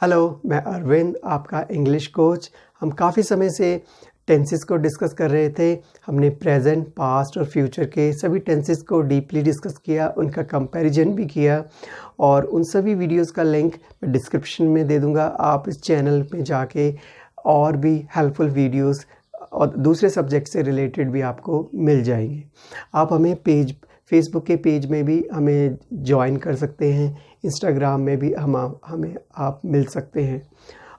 Hello, मैं अरविंद, आपका English coach. हम काफ़ी समय से टेंसेस को डिस्कस कर रहे थे। हमने प्रेजेंट, पास्ट और फ्यूचर के सभी टेंसेस को डीपली डिस्कस किया, उनका कंपैरिजन भी किया और उन सभी वीडियोस का लिंक मैं डिस्क्रिप्शन में दे दूंगा। आप इस चैनल में जाके और भी हेल्पफुल वीडियोस और दूसरे सब्जेक्ट से रिलेटेड भी आपको मिल जाएंगे। आप हमें फेसबुक के पेज में भी हमें ज्वाइन कर सकते हैं, इंस्टाग्राम में भी हमें आप मिल सकते हैं।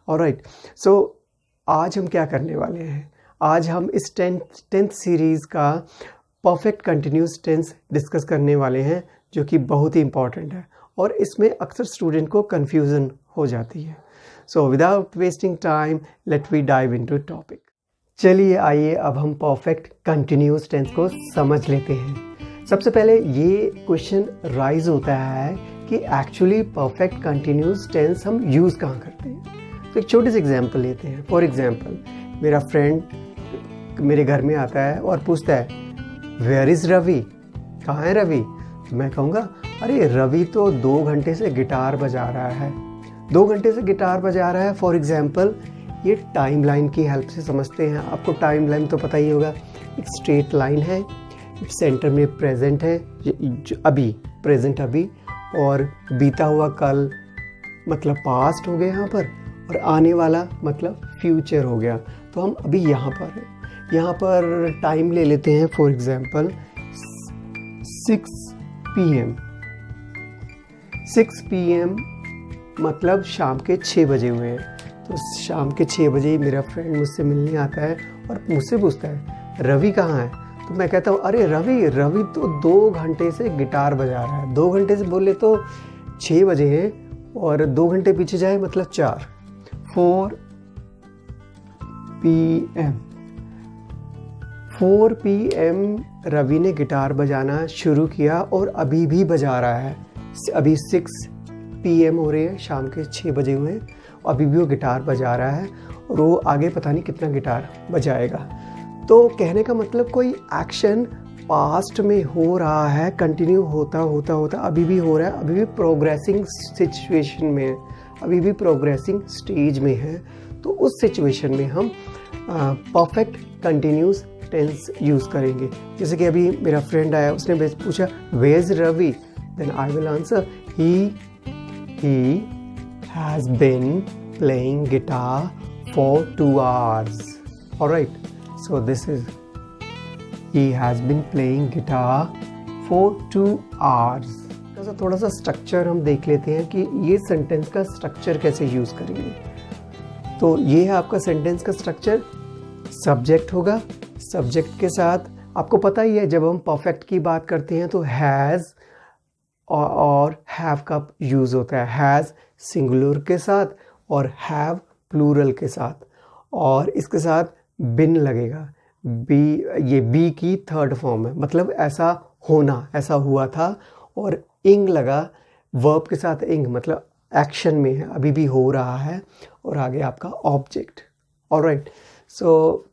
ऑलराइट, सो आज हम क्या करने वाले हैं? आज हम इस टेंथ सीरीज़ का परफेक्ट कंटिन्यूस टेंस डिस्कस करने वाले हैं, जो कि बहुत ही इंपॉर्टेंट है और इसमें अक्सर स्टूडेंट को कन्फ्यूज़न हो जाती है। So without wasting time let we dive into topic. चलिए आइए अब हम परफेक्ट कंटिन्यूस टेंस को समझ लेते हैं। सबसे पहले ये क्वेश्चन राइज होता है कि एक्चुअली परफेक्ट कंटिन्यूस टेंस हम यूज़ कहाँ करते हैं। तो एक छोटी सी एग्जांपल लेते हैं। फॉर एग्जांपल, मेरा फ्रेंड मेरे घर में आता है और पूछता है वेयर इज़ रवि, कहाँ है रवि? तो मैं कहूँगा अरे रवि तो 2 घंटे से गिटार बजा रहा है। 2 घंटे से गिटार बजा रहा है। फॉर एग्जाम्पल, ये टाइम लाइन की हेल्प से समझते हैं। आपको टाइम लाइन तो पता ही होगा, एक स्ट्रेट लाइन है, सेंटर में प्रेजेंट है, अभी प्रेजेंट अभी, और बीता हुआ कल मतलब पास्ट हो गया यहाँ पर, और आने वाला मतलब फ्यूचर हो गया। तो हम अभी यहाँ पर हैं। यहाँ पर टाइम ले लेते हैं। For example 6 PM। 6 PM मतलब शाम के 6 बजे हुए हैं। तो शाम के 6 बजे मेरा फ्रेंड मुझसे मिलने आता है और मुझसे पूछता है रवि कहाँ है? तो मैं कहता हूँ अरे रवि तो 2 घंटे से गिटार बजा रहा है। 2 घंटे से बोले तो 6 बजे हैं और 2 घंटे पीछे जाए मतलब 4। 4 PM। 4 PM रवि ने गिटार बजाना शुरू किया और अभी भी बजा रहा है। अभी 6 PM हो रहे हैं, शाम के 6 बजे हुए हैं, अभी भी वो गिटार बजा रहा है और वो आगे पता नहीं कितना गिटार बजाएगा। तो कहने का मतलब कोई एक्शन पास्ट में हो रहा है, कंटिन्यू होता अभी भी हो रहा है, अभी भी प्रोग्रेसिंग सिचुएशन में है, अभी भी प्रोग्रेसिंग स्टेज में है। तो उस सिचुएशन में हम परफेक्ट कंटिन्यूस टेंस यूज़ करेंगे। जैसे कि अभी मेरा फ्रेंड आया, उसने पूछा where is Ravi, then I will answer he has been playing guitar for 2 hours. Alright, so this is he has been playing guitar for 2 hours. थोड़ा सा स्ट्रक्चर हम देख लेते हैं कि ये सेंटेंस का स्ट्रक्चर कैसे यूज़ करेंगे। तो ये है आपका सेंटेंस का स्ट्रक्चर। सब्जेक्ट होगा, सब्जेक्ट के साथ आपको पता ही है, जब हम परफेक्ट की बात करते हैं तो हैज़ और हैव का यूज़ होता है। हैज़ सिंगुलर के साथ और हैव प्लूरल के साथ, और इसके साथ बिन लगेगा। ये बी की थर्ड फॉर्म है, मतलब ऐसा होना, ऐसा हुआ था, और इंग लगा वर्ब के साथ। इंग मतलब एक्शन में है, अभी भी हो रहा है, और आगे आपका ऑब्जेक्ट। ऑलराइट, सो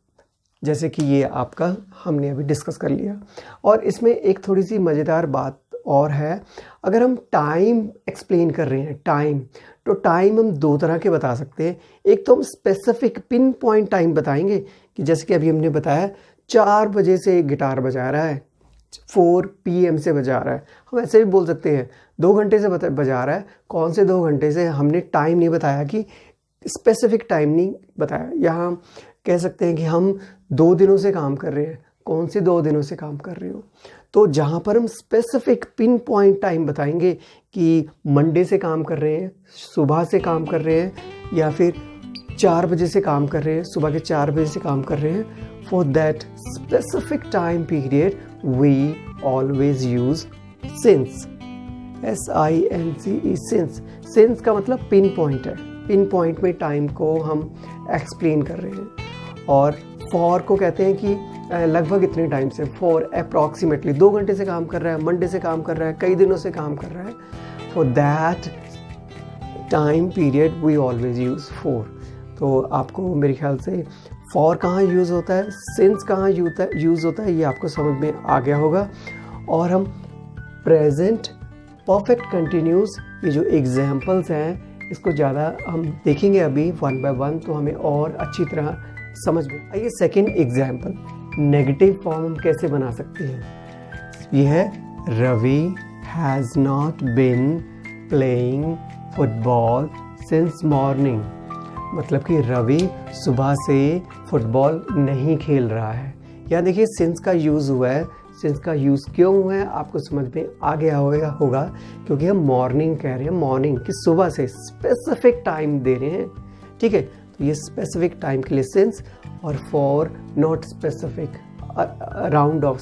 जैसे कि ये आपका हमने अभी डिस्कस कर लिया। और इसमें एक थोड़ी सी मज़ेदार बात और है, अगर हम टाइम एक्सप्लेन कर रहे हैं, टाइम, तो टाइम हम 2 तरह के बता सकते हैं। एक तो हम स्पेसिफिक पिन पॉइंट टाइम बताएंगे कि जैसे कि अभी हमने बताया 4 बजे से गिटार बजा रहा है, 4 PM से बजा रहा है। हम ऐसे भी बोल सकते हैं 2 घंटे से बजा रहा है। कौन से 2 घंटे से, हमने टाइम नहीं बताया, कि स्पेसिफिक टाइम नहीं बताया। यहाँ हम कह सकते हैं कि हम 2 दिनों से काम कर रहे हैं। कौन से 2 दिनों से काम कर रहे हो? तो जहाँ पर हम स्पेसिफिक पिन पॉइंट टाइम बताएंगे कि मंडे से काम कर रहे हैं, सुबह से काम कर रहे हैं, या फिर 4 बजे से काम कर रहे हैं, सुबह के 4 बजे से काम कर रहे हैं, for that specific time period we always use since. SINCE, since. Since का मतलब पिन पॉइंट है। पिन पॉइंट में टाइम को हम एक्सप्लेन कर रहे हैं। और फॉर को कहते हैं कि लगभग इतने टाइम से, फॉर अप्रॉक्सीमेटली 2 घंटे से काम कर रहा है, मंडे से काम कर रहा है, कई दिनों से काम कर रहा है, for that time period we always use for. तो आपको मेरे ख्याल से फॉर कहाँ यूज़ होता है, सिंस कहाँ यूज़ होता है, ये आपको समझ में आ गया होगा। और हम प्रेजेंट, परफेक्ट कंटिन्यूस, ये जो एग्जाम्पल्स हैं इसको ज़्यादा हम देखेंगे अभी वन बाय वन, तो हमें और अच्छी तरह समझ में आइए। सेकेंड एग्जाम्पल, नेगेटिव फॉर्म हम कैसे बना सकते हैं। ये है Ravi has not been playing football since morning. मतलब कि रवि सुबह से फुटबॉल नहीं खेल रहा है। यहाँ देखिए सिंस का यूज़ हुआ है। सिंस का यूज़ क्यों हुआ है आपको समझ में आ गया होगा क्योंकि हम मॉर्निंग कह रहे हैं, मॉर्निंग कि सुबह से स्पेसिफिक टाइम दे रहे हैं, ठीक है। तो ये स्पेसिफिक टाइम के लिए सिंस, और for not specific, round off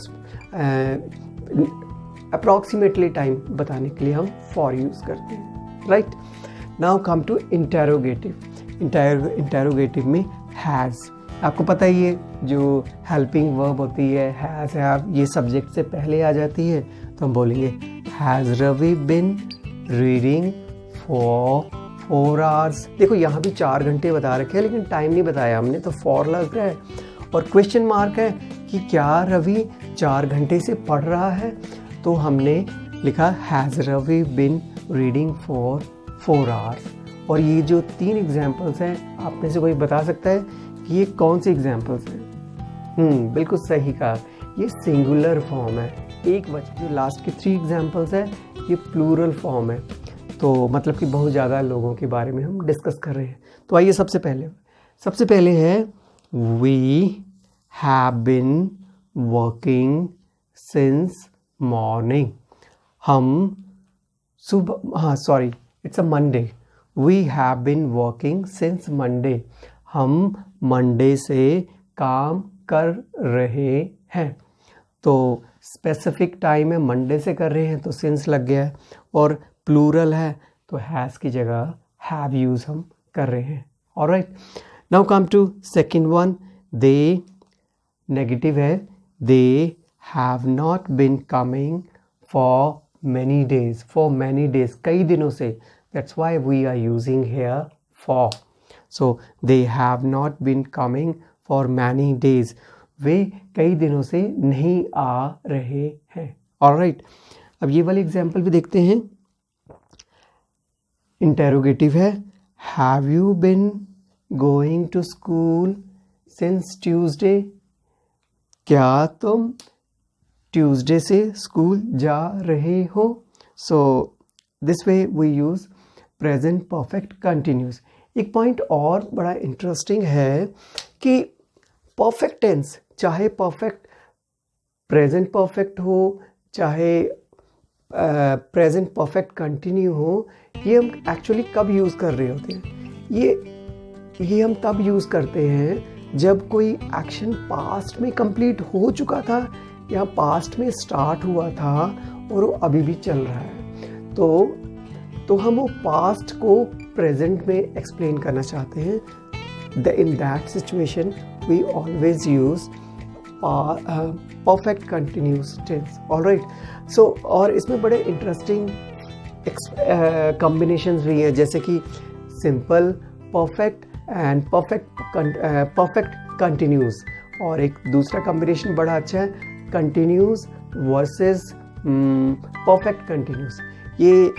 approximately time बताने के लिए हम फॉर यूज़ करते हैं, right. Now come to interrogative. Interrogative में हैज़, आपको पता ही है जो हेल्पिंग वर्ब होती है हैज़ हैव, ये सब्जेक्ट से पहले आ जाती है, तो हम बोलेंगे has Ravi been reading for 4 hours. देखो यहाँ भी 4 घंटे बता रखे हैं लेकिन टाइम नहीं बताया हमने, तो फॉर लग रहा है और क्वेश्चन मार्क है कि क्या रवि 4 घंटे से पढ़ रहा है। तो हमने लिखा has Ravi been reading for 4 hours. और ये जो 3 एग्जाम्पल्स हैं, आप में से कोई बता सकता है कि ये कौन से एग्जाम्पल्स हैं? बिल्कुल सही कहा, ये सिंगुलर फॉर्म है, एक वचन। जो लास्ट के 3 एग्जाम्पल्स हैं ये प्लूरल फॉर्म है, तो मतलब कि बहुत ज़्यादा लोगों के बारे में हम डिस्कस कर रहे हैं। तो आइए सबसे पहले है we have been working since morning. हम सुबह, it's a Monday, we have been working since Monday. हम मंडे से काम कर रहे हैं। तो स्पेसिफिक टाइम है, मंडे से कर रहे हैं तो सिंस लग गया है, और प्लूरल है तो हैज़ की जगह हैव यूज़ हम कर रहे हैं। Alright, now come to second one, they, negative है, they have not been coming for many days, कई दिनों से। That's why we are using here for. So they have not been coming for many days, वे कई दिनों से नहीं आ रहे हैं। ऑलराइट, अब ये वाली एग्जाम्पल भी देखते हैं। इंटेरोगेटिव है, have you been going to school since Tuesday. क्या तुम ट्यूसडे से स्कूल जा रहे हो। So this way we use present perfect continuous. एक पॉइंट और बड़ा इंटरेस्टिंग है कि परफेक्ट टेंस, चाहे परफेक्ट प्रेजेंट परफेक्ट हो, चाहे प्रेजेंट परफेक्ट कंटिन्यू हो, ये हम एक्चुअली कब यूज़ कर रहे होते हैं। ये हम तब यूज़ करते हैं जब कोई एक्शन पास्ट में कंप्लीट हो चुका था या पास्ट में स्टार्ट हुआ था और वो अभी भी चल रहा है। तो हम वो पास्ट को प्रेजेंट में एक्सप्लेन करना चाहते हैं। In that situation we always use perfect continuous tense. Alright, so और इसमें बड़े इंटरेस्टिंग कॉम्बिनेशंस भी हैं, जैसे कि simple perfect and perfect continuous, और एक दूसरा कॉम्बिनेशन बड़ा अच्छा है, कंटिन्यूस वर्सेस परफेक्ट कंटिन्यूस। ये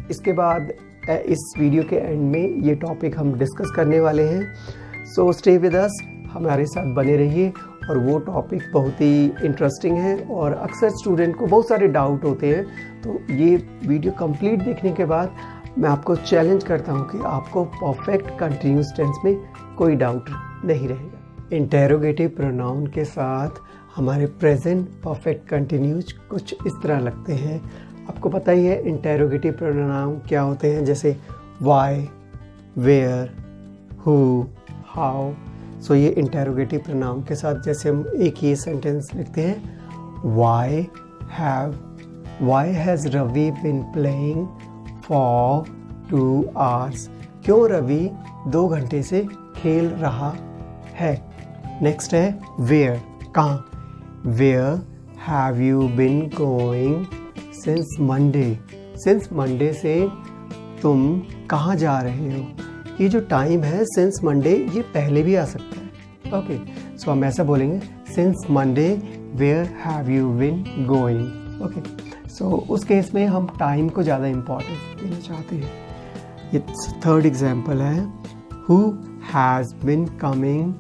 इसके बाद इस वीडियो के एंड में ये टॉपिक हम डिस्कस करने वाले हैं। सो स्टे विद अस, हमारे साथ बने रहिए। और वो टॉपिक बहुत ही इंटरेस्टिंग है और अक्सर स्टूडेंट को बहुत सारे डाउट होते हैं। तो ये वीडियो कंप्लीट देखने के बाद मैं आपको चैलेंज करता हूँ कि आपको परफेक्ट कंटिन्यूस टेंस में कोई डाउट नहीं रहेगा। इंटेरोगेटिव प्रोनाउन के साथ हमारे प्रेजेंट परफेक्ट कंटिन्यूस कुछ इस तरह लगते हैं। आपको पता ही है इंटेरोगेटिव प्रोनाउन क्या होते हैं, जैसे वाई, वेयर, हु, हाउ। सो ये इंटेरोगेटिव प्रोनाउन के साथ जैसे हम एक ये सेंटेंस लिखते हैं, why has Ravi been playing for 2 hours। क्यों रवि 2 घंटे से खेल रहा है। नेक्स्ट है वेयर, कहाँ। Where have you been going since Monday. Since Monday से तुम कहाँ जा रहे हो। ये जो टाइम है सिंस मंडे, ये पहले भी आ सकता है। ओके, सो हम ऐसा बोलेंगे, since Monday where have you been going. Okay, so उस केस में हम टाइम को ज़्यादा इम्पोर्टेंस देना चाहते हैं। ये थर्ड एग्जाम्पल है, who has been coming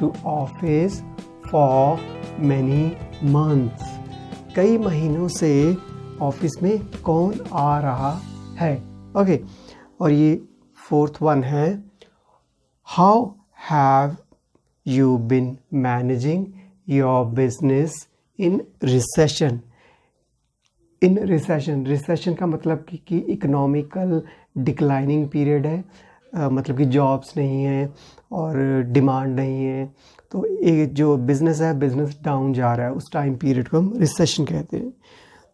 to office for many months. कई महीनों से ऑफिस में कौन आ रहा है। ओके, और ये फोर्थ वन है, how have you been managing your business in recession. In recession का मतलब कि इकोनॉमिकल डिक्लाइनिंग पीरियड है, मतलब कि जॉब्स नहीं है और डिमांड नहीं है, तो ये जो बिज़नेस है, बिज़नेस डाउन जा रहा है, उस टाइम पीरियड को हम रिसेशन कहते हैं।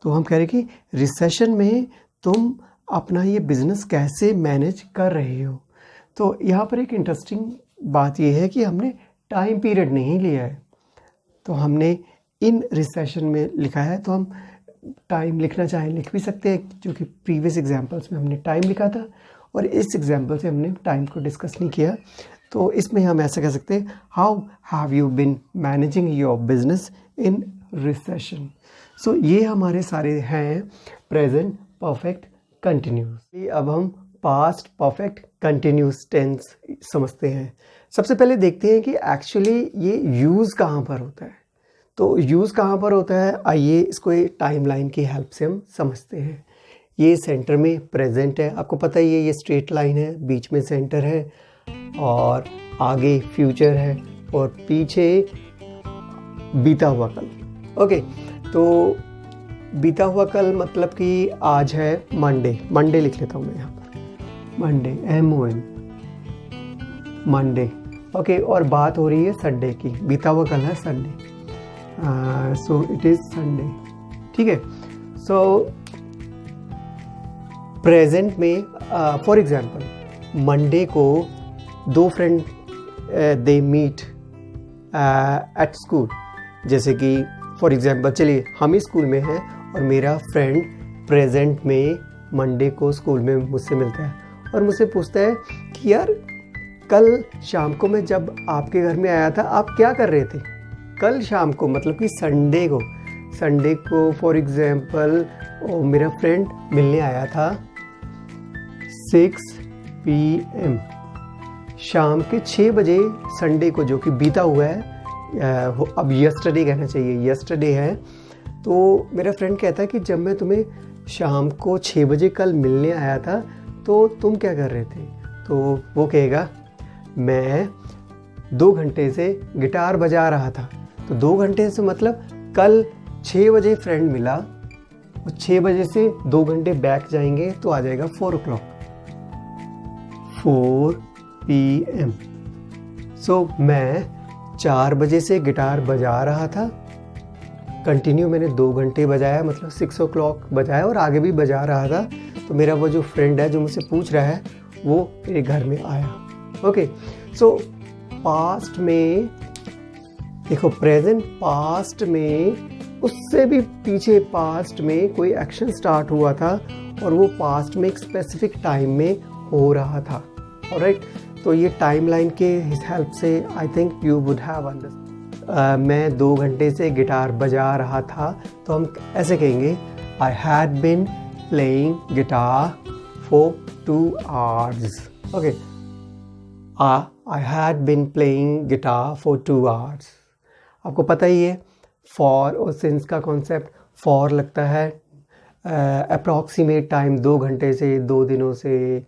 तो हम कह रहे हैं कि रिसेशन में तुम अपना ये बिज़नेस कैसे मैनेज कर रहे हो। तो यहाँ पर एक इंटरेस्टिंग बात ये है कि हमने टाइम पीरियड नहीं लिया है, तो हमने इन रिसेशन में लिखा है, तो हम टाइम लिखना चाहें लिख भी सकते हैं, जो कि प्रीवियस एग्जांपल्स में हमने टाइम लिखा था और इस एग्जांपल से हमने टाइम को डिस्कस नहीं किया। तो इसमें हम ऐसा कह सकते हैं, how have you been managing your business in recession. So ये हमारे सारे हैं प्रेजेंट परफेक्ट कंटिन्यूस। अब हम पास्ट परफेक्ट कंटिन्यूस टेंस समझते हैं। सबसे पहले देखते हैं कि एक्चुअली ये यूज़ कहाँ पर होता है। तो यूज़ कहाँ पर होता है, आइए इसको एक टाइम लाइन की हेल्प से हम समझते हैं। ये सेंटर में प्रेजेंट है, आपको पता ही है, ये स्ट्रेट लाइन है, बीच में सेंटर है और आगे फ्यूचर है और पीछे बीता हुआ कल। ओके, तो बीता हुआ कल मतलब कि आज है मंडे, मंडे लिख लेता हूँ मैं यहाँ पर, मंडे, MON, मंडे। ओके, और बात हो रही है संडे की, बीता हुआ कल है Sunday, so it is Sunday. ठीक है, सो प्रेजेंट में फॉर एग्जांपल मंडे को दो friend they meet at school. जैसे कि फॉर एग्जांपल, चलिए हम ही स्कूल में हैं और मेरा फ्रेंड प्रेजेंट में मंडे को स्कूल में मुझसे मिलता है और मुझसे पूछता है कि यार कल शाम को मैं जब आपके घर में आया था आप क्या कर रहे थे। कल शाम को मतलब कि संडे को फॉर एग्जांपल मेरा फ्रेंड मिलने आया था 6 PM, शाम के 6 बजे संडे को, जो कि बीता हुआ है, अब यस्टरडे कहना चाहिए, यस्टरडे है। तो मेरा फ्रेंड कहता है कि जब मैं तुम्हें शाम को 6 बजे कल मिलने आया था तो तुम क्या कर रहे थे। तो वो कहेगा मैं 2 घंटे से गिटार बजा रहा था। तो 2 घंटे से मतलब कल 6 बजे फ्रेंड मिला, और 6 बजे से 2 घंटे बैक जाएंगे तो आ जाएगा 4 o'clock, 4 PM। सो मैं 4 बजे से गिटार बजा रहा था, कंटिन्यू मैंने 2 घंटे बजाया, मतलब 6 o'clock बजाया और आगे भी बजा रहा था। तो मेरा वो जो फ्रेंड है जो मुझसे पूछ रहा है वो मेरे घर में आया। ओके, सो पास्ट में देखो, प्रेजेंट पास्ट में उससे भी पीछे पास्ट में कोई एक्शन स्टार्ट हुआ था और वो पास्ट में एक स्पेसिफिक टाइम में हो रहा था। ऑलराइट, तो ये टाइम लाइन के हेल्प से I think you would have understood. मैं 2 घंटे से गिटार बजा रहा था, तो हम ऐसे कहेंगे I had been playing guitar for 2 hours। Okay, I had been playing guitar for 2 hours। आपको पता ही है फॉर और सिंस का कॉन्सेप्ट। फॉर लगता है अप्रॉक्सीमेट टाइम, 2 घंटे से 2 दिनों से,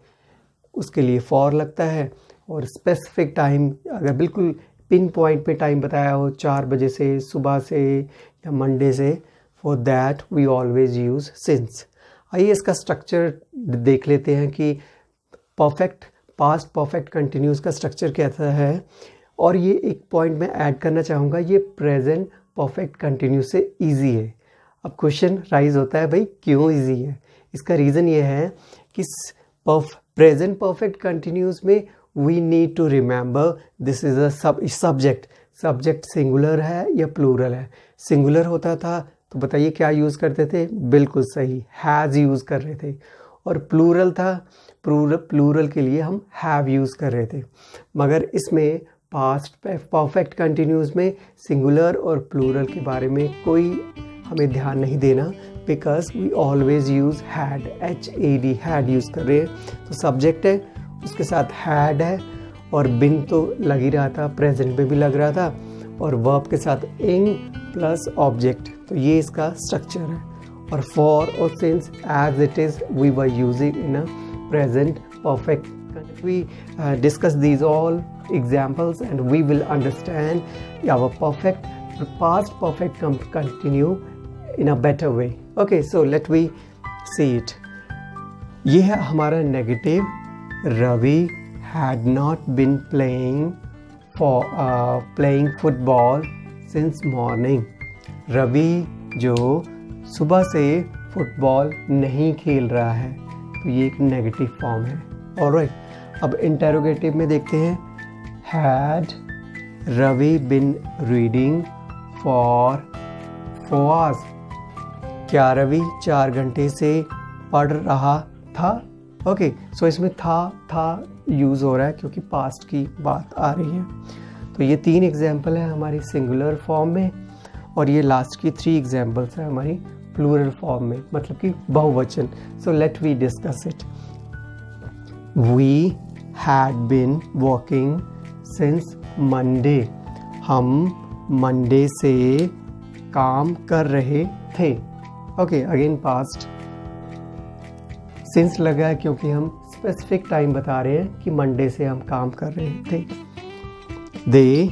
उसके लिए फॉर लगता है। और स्पेसिफिक टाइम, अगर बिल्कुल पिन पॉइंट पे टाइम बताया हो 4 बजे से, सुबह से या मंडे से, for that we always use since. आइए इसका स्ट्रक्चर देख लेते हैं कि परफेक्ट पास्ट परफेक्ट कंटिन्यूस का स्ट्रक्चर कैसा है। और ये एक पॉइंट मैं ऐड करना चाहूँगा, ये प्रेजेंट परफेक्ट कंटिन्यूस से इजी है। अब क्वेश्चन राइज होता है, भाई क्यों इजी है। इसका रीज़न ये है कि प्रेजेंट परफेक्ट कंटिन्यूस में we need to remember this is a subject. Subject singular है या प्लूरल है। सिंगुलर होता था तो बताइए क्या यूज़ करते थे, बिल्कुल सही, हैज़ यूज़ कर रहे थे। और प्लूरल था, प्लूरल के लिए हम हैव यूज़ कर रहे थे। मगर इसमें पास्ट परफेक्ट कंटिन्यूस में सिंगुलर और प्लूरल के बारे में कोई हमें ध्यान नहीं देना, because we always use had, HAD, had use कर रहे हैं। तो सब्जेक्ट है, उसके साथ हैड है, और बिन तो लग ही रहा था, प्रेजेंट में भी लग रहा था, और वर्ब के साथ इंग प्लस ऑब्जेक्ट। तो ये इसका स्ट्रक्चर है। और फॉर और since as it is we were using in a present perfect. We discuss these all examples and we will understand our past perfect continue in a better way. Okay, so let we see it. ये है हमारा negative. Ravi had not been playing football since morning. Ravi जो सुबह से football नहीं खेल रहा है, तो ये एक नेगेटिव फॉर्म है। ऑलराइट, अब इंटेरोगेटिव में देखते हैं। Had Ravi been reading for 4 hours? क्या रवि 4 घंटे से पढ़ रहा था? ओके, सो इसमें था यूज़ हो रहा है क्योंकि पास्ट की बात आ रही है। तो ये 3 एग्जाम्पल है हमारी सिंगुलर फॉर्म में, और ये लास्ट की 3 एग्जाम्पल्स है हमारी प्लूरल फॉर्म में, मतलब कि बहुवचन। So let we discuss it. We had been working since Monday. हम मंडे से काम कर रहे थे। Okay, again past. सिंस लगा है क्योंकि हम स्पेसिफिक टाइम बता रहे हैं कि मंडे से हम काम कर रहे थे। They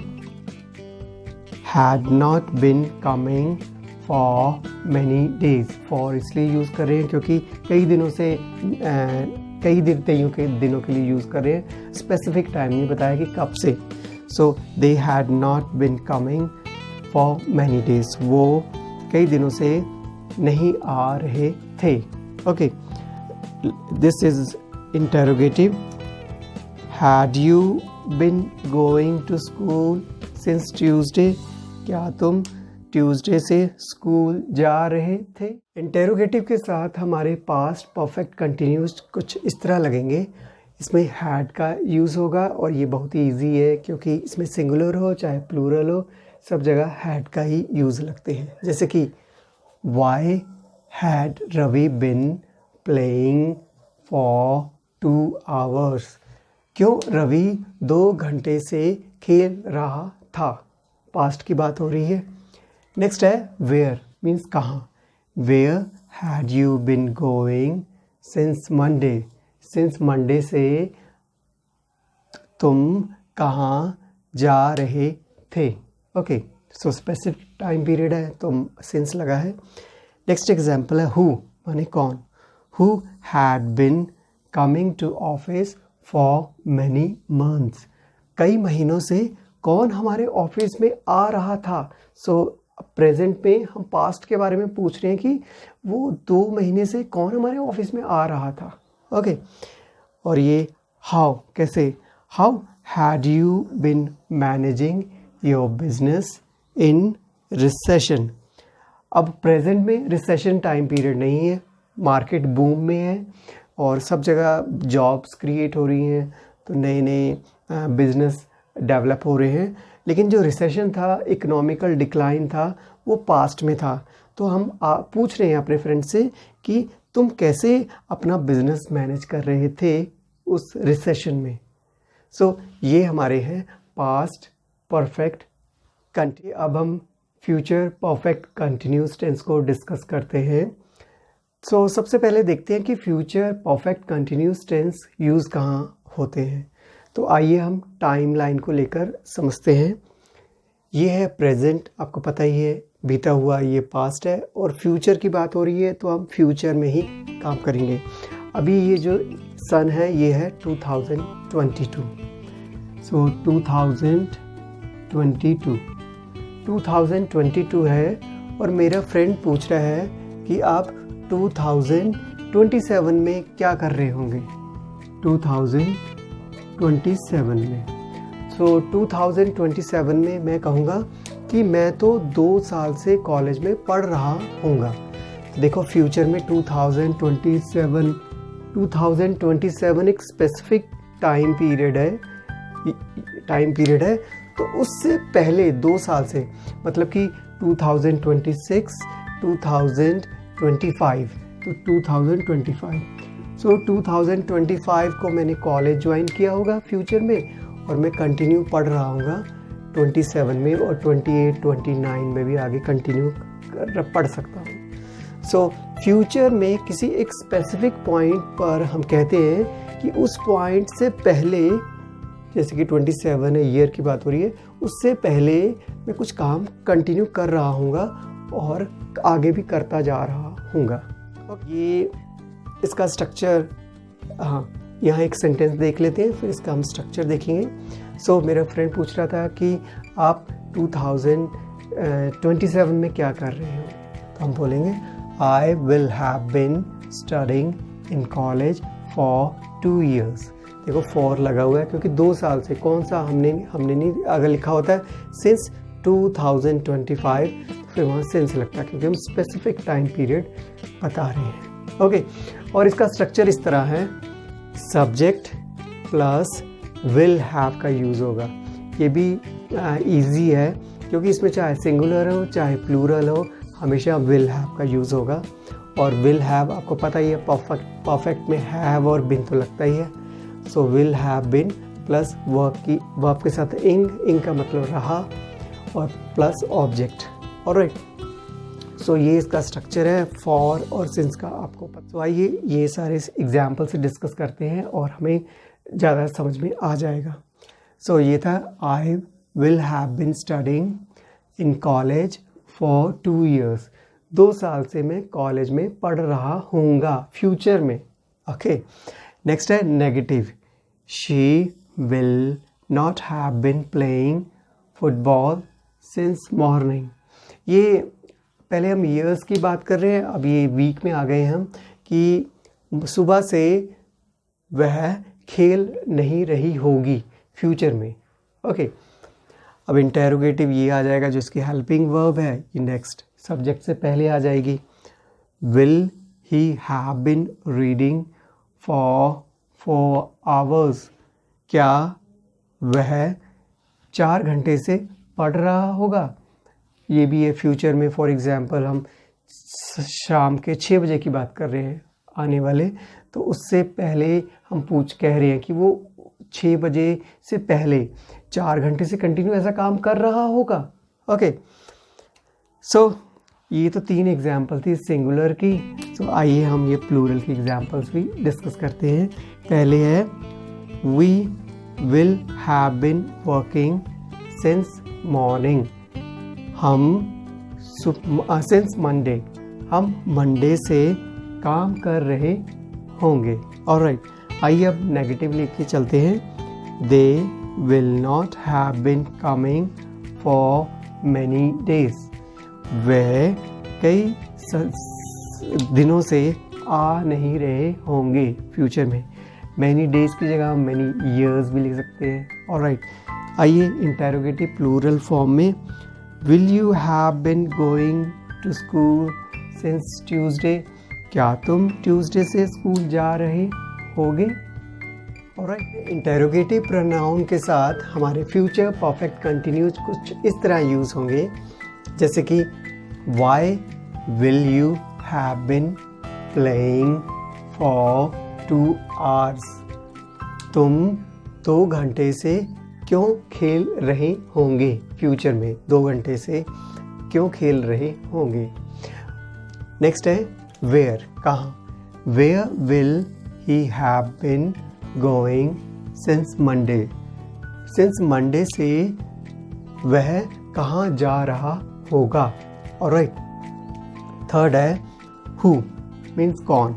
had not been coming for many days. For इसलिए यूज़ कर रहे हैं क्योंकि कई दिनों के लिए यूज़ कर रहे हैं, स्पेसिफिक टाइम नहीं बताया कि कब से। So they had not been coming for many days, वो कई दिनों से नहीं आ रहे थे। Okay, this is interrogative. Had you been going to school since Tuesday? क्या तुम ट्यूसडे से स्कूल जा रहे थे? इंटेरोगेटिव के साथ हमारे पास्ट परफेक्ट कंटिन्यूस कुछ इस तरह लगेंगे। इसमें हैड का यूज़ होगा, और ये बहुत ही ईजी है क्योंकि इसमें सिंगुलर हो चाहे प्लूरल हो, सब जगह हैड का ही यूज़ लगते हैं। जैसे कि why had Ravi been playing for 2 hours? क्यों रवि 2 घंटे से खेल रहा था? पास्ट की बात हो रही है। नेक्स्ट है वेयर, मीन्स कहाँ। Where had you been going since Monday? Since Monday से तुम कहाँ जा रहे थे? Okay, so specific time period है तो सिंस लगा है। नेक्स्ट एग्जाम्पल है हु, माने कौन। Who had been coming to office for many months? कई महीनों से कौन हमारे ऑफिस में आ रहा था? सो प्रेजेंट में हम पास्ट के बारे में पूछ रहे हैं कि वो 2 महीने से कौन हमारे ऑफिस में आ रहा था। ओके, और ये हाउ, कैसे। How had you been managing your business in recession? अब प्रेजेंट में रिसेशन टाइम पीरियड नहीं है, मार्केट बूम में है और सब जगह जॉब्स क्रिएट हो रही हैं, तो नए नए बिजनेस डेवलप हो रहे हैं। लेकिन जो रिसेशन था, इकोनॉमिकल डिक्लाइन था, वो पास्ट में था। तो हम पूछ रहे हैं अपने फ्रेंड से कि तुम कैसे अपना बिजनेस मैनेज कर रहे थे उस रिसेशन में। सो ये हमारे हैं पास्ट परफेक्ट कंटिन्यू। अब हम फ्यूचर परफेक्ट कंटिन्यूस टेंस को डिस्कस करते हैं। सो सबसे पहले देखते हैं कि future perfect continuous tense use कहाँ होते हैं। तो आइए हम टाइम लाइन को लेकर समझते हैं। ये है प्रेजेंट, आपको पता ही है, बीता हुआ ये पास्ट है, और फ्यूचर की बात हो रही है तो हम फ्यूचर में ही काम करेंगे। अभी ये जो सन है ये है 2022। सो 2022 है, और मेरा फ्रेंड पूछ रहा है कि आप 2027 में क्या कर रहे होंगे। 2027 में, सो 2027 में मैं कहूँगा कि मैं तो 2 साल से कॉलेज में पढ़ रहा हूँगा। देखो फ्यूचर में 2027 एक स्पेसिफिक टाइम पीरियड है, तो उससे पहले 2 साल से, मतलब कि 2026, 2027, 25, तो 2025। सो 2025 को मैंने कॉलेज ज्वाइन किया होगा फ्यूचर में, और मैं कंटिन्यू पढ़ रहा हूँगा 27 में, और 28, 29 में भी आगे कंटिन्यू पढ़ सकता हूँ। सो फ्यूचर में किसी एक स्पेसिफिक पॉइंट पर हम कहते हैं कि उस पॉइंट से पहले, जैसे कि 27 है, ईयर की बात हो रही है, उससे पहले मैं कुछ काम कंटिन्यू कर रहा हूँगा और आगे भी करता जा रहा हूँगा। ये इसका स्ट्रक्चर, हाँ, यहाँ एक सेंटेंस देख लेते हैं, फिर इसका हम स्ट्रक्चर देखेंगे। सो मेरा फ्रेंड पूछ रहा था कि आप 2027 में क्या कर रहे हो, तो हम बोलेंगे I will have been studying in college for 2 years। देखो for लगा हुआ है क्योंकि 2 साल से, कौन सा हमने नहीं, अगर लिखा होता है since 2025 फिर वहाँ since लगता है क्योंकि हम स्पेसिफिक टाइम पीरियड बता रहे हैं। ओके, और इसका स्ट्रक्चर इस तरह है, सब्जेक्ट प्लस will have का यूज़ होगा। ये भी ईजी है क्योंकि इसमें चाहे सिंगुलर हो चाहे प्लूरल हो, हमेशा will have का यूज़ होगा। और will have आपको पता ही है, परफेक्ट में have और been तो लगता ही है। सो will have been plus verb के साथ ing का मतलब रहा, और प्लस ऑब्जेक्ट। ऑलराइट, सो ये इसका स्ट्रक्चर है फॉर और सिंस का, आपको पता। तो आइए ये सारे एग्जाम्पल से डिस्कस करते हैं और हमें ज़्यादा समझ में आ जाएगा। सो ये था I will have bin studying in college for 2 years। 2 साल से मैं कॉलेज में पढ़ रहा हूँगा फ्यूचर में। ओके, नेक्स्ट है negative, she will not have been playing football since morning. ये पहले हम ईयर्स की बात कर रहे हैं, अब ये वीक में आ गए हम कि सुबह से वह खेल नहीं रही होगी फ्यूचर में। ओके, अब इंटेरोगेटिव ये आ जाएगा जो इसकी हेल्पिंग वर्ब है, ये नेक्स्ट सब्जेक्ट से पहले आ जाएगी। Will he have bin reading for 4 hours, क्या वह 4 घंटे से पढ़ रहा होगा। ये भी है फ्यूचर में, फॉर एग्जांपल हम शाम के 6 बजे की बात कर रहे हैं आने वाले, तो उससे पहले हम कह रहे हैं कि वो 6 बजे से पहले 4 घंटे से कंटिन्यू ऐसा काम कर रहा होगा। ओके, सो ये तो 3 एग्जाम्पल थी सिंगुलर की। सो आइए हम ये प्लूरल की एग्जाम्पल्स भी डिस्कस करते हैं। पहले है we will have been working since morning, हम सिंस मंडे, हम मंडे से काम कर रहे होंगे। ऑलराइट, आइए अब नेगेटिव लेके चलते हैं। They will not have been coming for many days, वह कई दिनों से आ नहीं रहे होंगे फ्यूचर में। मैनी डेज की जगह हम मैनी ईयर्स भी लिख सकते हैं। ऑलराइट, आइए इंटेरोगेटिव प्लूरल फॉर्म में, will you have been going to school since Tuesday, क्या तुम ट्यूसडे से स्कूल जा रहे होगे। ऑलराइट, इंटेरोगेटिव प्रोनाउन के साथ हमारे फ्यूचर परफेक्ट कंटिन्यूज कुछ इस तरह यूज़ होंगे, जैसे कि why will you have been playing for 2 hours, तुम 2 घंटे से क्यों खेल रहे होंगे। फ्यूचर में 2 घंटे से क्यों खेल रहे होंगे। नेक्स्ट है वेयर, कहाँ, where will he have been going since Monday, since Monday से वह कहाँ जा रहा होगा। ऑलराइट, थर्ड है हु, मीन्स कौन,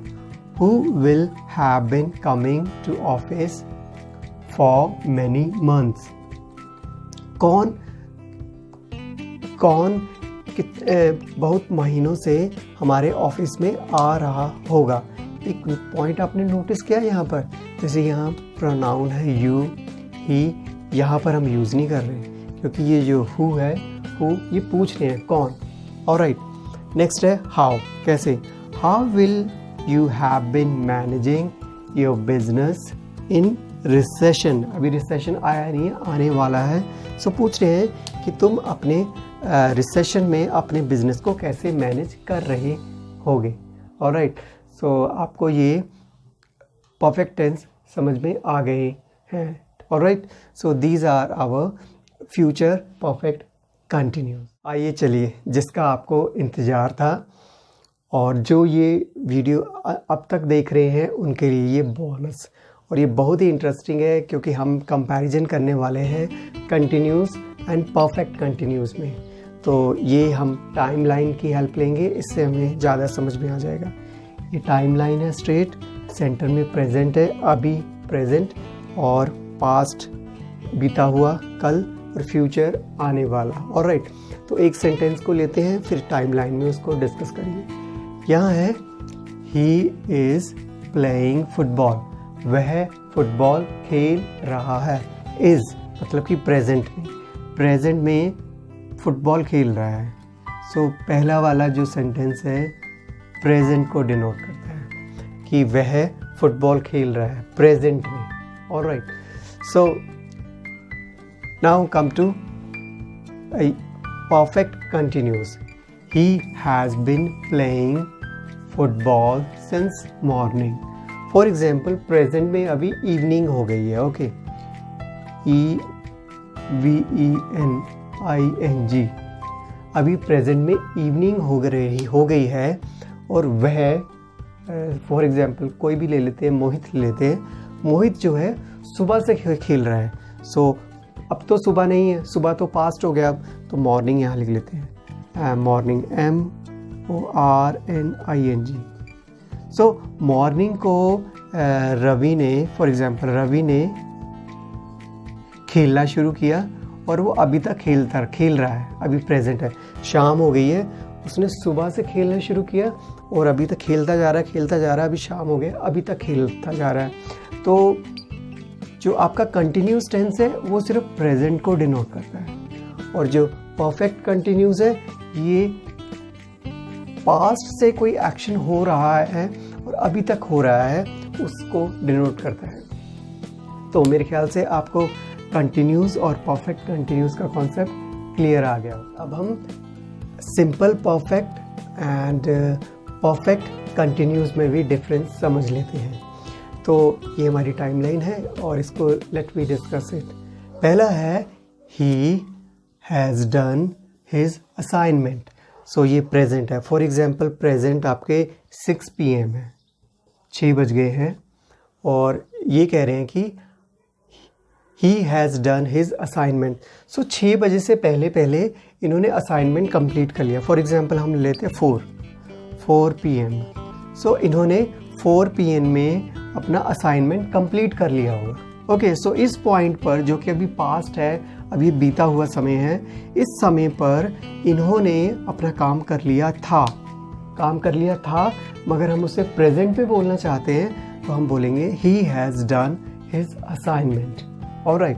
who will have been coming to office for many months, कौन बहुत महीनों से हमारे ऑफिस में आ रहा होगा। एक पॉइंट आपने नोटिस किया यहाँ पर, जैसे यहाँ प्रोनाउन है यू ही, यहाँ पर हम यूज़ नहीं कर रहे क्योंकि ये जो हु है, हु ये पूछ रहे हैं कौन। ऑलराइट, नेक्स्ट है हाउ, कैसे, how will you have bin managing your business in recession, अभी रिसेशन आया नहीं है, आने वाला है। सो पूछ रहे हैं कि तुम अपने रिसेशन में अपने बिजनेस को कैसे मैनेज कर रहे हो गए। ऑलराइट, सो आपको ये परफेक्ट टेंस समझ में आ गए हैं। Alright, so these are our future perfect continuous. आइए चलिए, जिसका आपको इंतज़ार था और जो ये वीडियो अब तक देख रहे हैं उनके लिए ये बोनस, और ये बहुत ही इंटरेस्टिंग है क्योंकि हम कंपैरिजन करने वाले हैं कंटिन्यूस एंड परफेक्ट कंटिन्यूस में। तो ये हम टाइमलाइन की हेल्प लेंगे, इससे हमें ज़्यादा समझ में आ जाएगा। ये टाइमलाइन है स्ट्रेट, सेंटर में प्रेजेंट है, अभी प्रेजेंट, और पास्ट बीता हुआ कल, और फ्यूचर आने वाला। ऑलराइट, तो एक सेंटेंस को लेते हैं, फिर टाइमलाइन में उसको डिस्कस करेंगे। यहाँ है ही इज़ प्लेइंग फुटबॉल, वह फुटबॉल खेल रहा है। इज़ मतलब कि प्रेजेंट में फुटबॉल खेल रहा है। सो पहला वाला जो सेंटेंस है प्रेजेंट को डिनोट करता है कि वह फुटबॉल खेल रहा है प्रेजेंट में। Alright, so now come to perfect continuous. He has been playing football since morning. For example, present में अभी इवनिंग हो गई है। ओके, EVENING, अभी प्रेजेंट में इवनिंग हो गई है, और वह फॉर एग्जाम्पल कोई भी ले लेते हैं, मोहित ले लेते हैं। मोहित जो है सुबह से खेल रहा है। सो अब तो सुबह नहीं है, सुबह तो पास्ट हो गया, अब तो मॉर्निंग यहाँ लिख लेते हैं, मॉर्निंग MORNING। सो मॉर्निंग को रवि ने, फॉर एग्जाम्पल रवि ने खेलना शुरू किया और वो अभी तक खेल रहा है, अभी प्रेजेंट है। शाम हो गई है, उसने सुबह से खेलना शुरू किया और अभी तक खेलता जा रहा है, अभी शाम हो गया, अभी तक खेलता जा रहा है। तो जो आपका कंटिन्यूस टेंस है वो सिर्फ प्रेजेंट को डिनोट करता है, और जो परफेक्ट कंटिन्यूस है ये पास्ट से कोई एक्शन हो रहा है और अभी तक हो रहा है उसको डिनोट करता है। तो मेरे ख्याल से आपको कंटिन्यूस और परफेक्ट कंटिन्यूस का कॉन्सेप्ट क्लियर आ गया। अब हम simple perfect and perfect continuous में भी डिफरेंस समझ लेते हैं। तो ये हमारी टाइमलाइन है और इसको लेट मी डिस्कस इट। पहला है he has done his assignment. So ये प्रेजेंट है। फॉर एग्जांपल प्रेजेंट आपके 6 PM है, 6 बज गए हैं, और ये कह रहे हैं कि he has done his assignment. So 6 बजे से पहले इन्होंने असाइनमेंट कंप्लीट कर लिया। फॉर एग्जांपल हम लेते हैं 4 PM। सो इन्होंने 4 PM में अपना असाइनमेंट कंप्लीट कर लिया होगा। ओके, सो इस पॉइंट पर जो कि अभी पास्ट है, अभी बीता हुआ समय है, इस समय पर इन्होंने अपना काम कर लिया था, मगर हम उसे प्रेजेंट में बोलना चाहते हैं तो हम बोलेंगे he has done his assignment. Alright,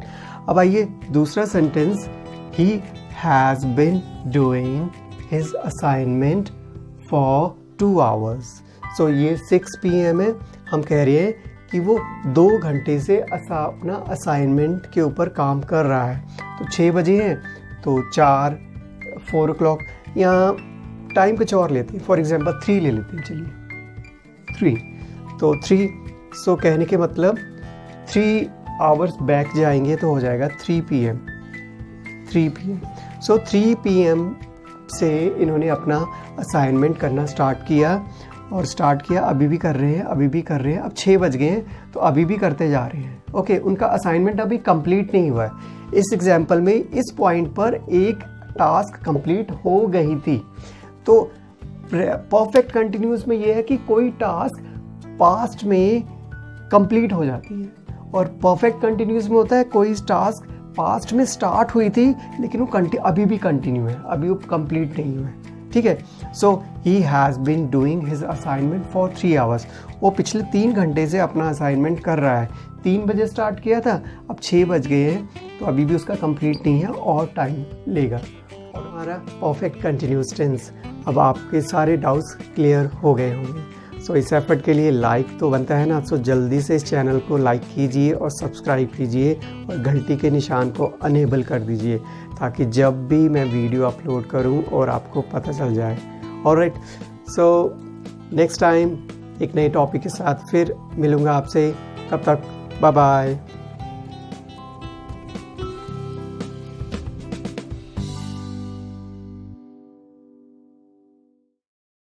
अब आइए दूसरा sentence, he has been doing his assignment for 2 hours। So ये 6 PM है, हम कह रहे हैं कि वो 2 घंटे से अपना असाइनमेंट के ऊपर काम कर रहा है। तो 6 बजे हैं तो 4 o'clock, यहाँ टाइम कुछ और लेते हैं, फॉर एग्जांपल 3 ले लेते हैं, चलिए 3। तो 3, सो कहने के मतलब 3 hours बैक जाएंगे तो हो जाएगा 3 PM। सो 3 PM से इन्होंने अपना असाइनमेंट करना स्टार्ट किया, अभी भी कर रहे हैं। अब 6 बज गए हैं तो अभी भी करते जा रहे हैं। ओके, उनका असाइनमेंट अभी कंप्लीट नहीं हुआ है। इस एग्जाम्पल में इस पॉइंट पर एक टास्क कंप्लीट हो गई थी। तो परफेक्ट कंटिन्यूस में ये है कि कोई टास्क पास्ट में कंप्लीट हो जाती है, और परफेक्ट कंटिन्यूस में होता है कोई टास्क पास्ट में स्टार्ट हुई थी लेकिन वो अभी भी कंटिन्यू है, अभी वो कंप्लीट नहीं हुआ है। ठीक है, so he has been doing his assignment for 3 hours। वो पिछले 3 घंटे से अपना असाइनमेंट कर रहा है। 3 बजे स्टार्ट किया था, अब 6 बज गए हैं तो अभी भी उसका कंप्लीट नहीं है और टाइम लेगा। और हमारा परफेक्ट कंटिन्यूस टेंस, अब आपके सारे डाउट्स क्लियर हो गए होंगे। सो इस एफर्ट के लिए लाइक तो बनता है ना, सो जल्दी से इस चैनल को लाइक कीजिए और सब्सक्राइब कीजिए और घंटी के निशान को अनेबल कर दीजिए, ताकि जब भी मैं वीडियो अपलोड करूं और आपको पता चल जाए। ऑलराइट, सो नेक्स्ट टाइम एक नए टॉपिक के साथ फिर मिलूँगा आपसे। तब तक बाय बाय।